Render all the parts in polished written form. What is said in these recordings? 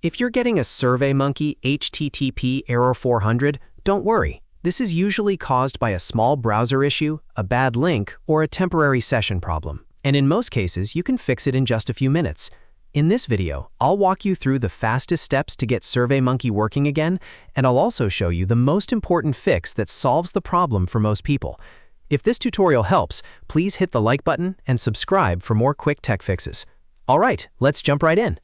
If you're getting a SurveyMonkey HTTP Error 400, don't worry. This is usually caused by a small browser issue, a bad link, or a temporary session problem. And in most cases, you can fix it in just a few minutes. In this video, I'll walk you through the fastest steps to get SurveyMonkey working again, and I'll also show you the most important fix that solves the problem for most people. If this tutorial helps, please hit the like button and subscribe for more quick tech fixes. All right, let's jump right in.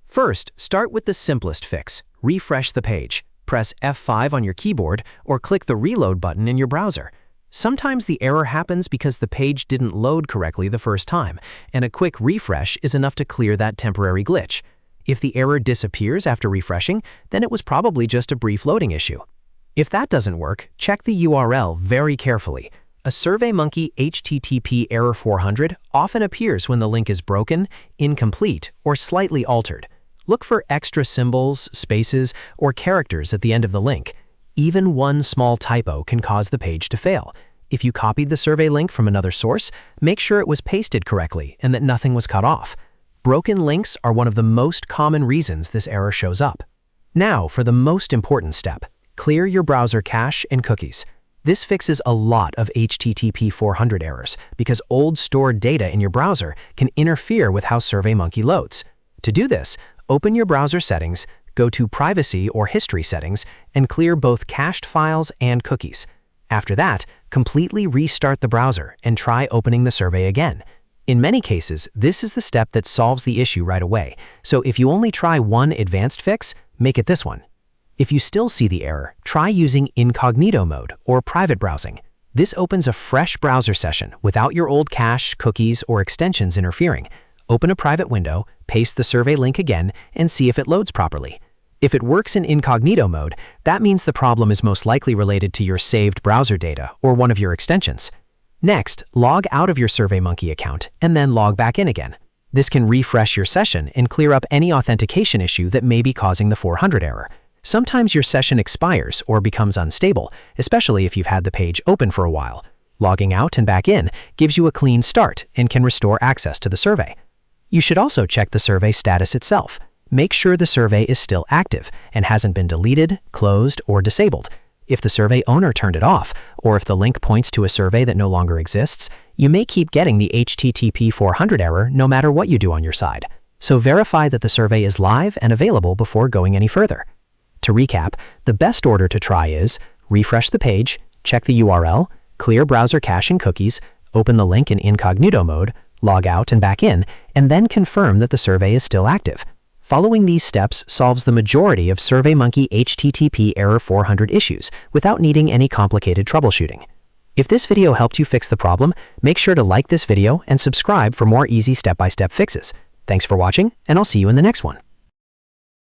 First, start with the simplest fix. Refresh the page. Press F5 on your keyboard or click the reload button in your browser. Sometimes the error happens because the page didn't load correctly the first time, and a quick refresh is enough to clear that temporary glitch. If the error disappears after refreshing, then it was probably just a brief loading issue. If that doesn't work, check the URL very carefully. A SurveyMonkey HTTP Error 400 often appears when the link is broken, incomplete, or slightly altered. Look for extra symbols, spaces, or characters at the end of the link. Even one small typo can cause the page to fail. If you copied the survey link from another source, make sure it was pasted correctly and that nothing was cut off. Broken links are one of the most common reasons this error shows up. Now for the most important step, clear your browser cache and cookies. This fixes a lot of HTTP 400 errors because old stored data in your browser can interfere with how SurveyMonkey loads. To do this, open your browser settings, go to Privacy or History settings, and clear both cached files and cookies. After that, completely restart the browser and try opening the survey again. In many cases, this is the step that solves the issue right away, so if you only try one advanced fix, make it this one. If you still see the error, try using Incognito Mode or private browsing. This opens a fresh browser session without your old cache, cookies, or extensions interfering. Open a private window, paste the survey link again, and see if it loads properly. If it works in Incognito Mode, that means the problem is most likely related to your saved browser data or one of your extensions. Next, log out of your SurveyMonkey account and then log back in again. This can refresh your session and clear up any authentication issue that may be causing the 400 error. Sometimes your session expires or becomes unstable, especially if you've had the page open for a while. Logging out and back in gives you a clean start and can restore access to the survey. You should also check the survey status itself. Make sure the survey is still active and hasn't been deleted, closed, or disabled. If the survey owner turned it off, or if the link points to a survey that no longer exists, you may keep getting the HTTP 400 error no matter what you do on your side. So verify that the survey is live and available before going any further. To recap, the best order to try is refresh the page, check the URL, clear browser cache and cookies, open the link in Incognito Mode, log out and back in, and then confirm that the survey is still active. Following these steps solves the majority of SurveyMonkey HTTP Error 400 issues without needing any complicated troubleshooting. If this video helped you fix the problem, make sure to like this video and subscribe for more easy step-by-step fixes. Thanks for watching, and I'll see you in the next one.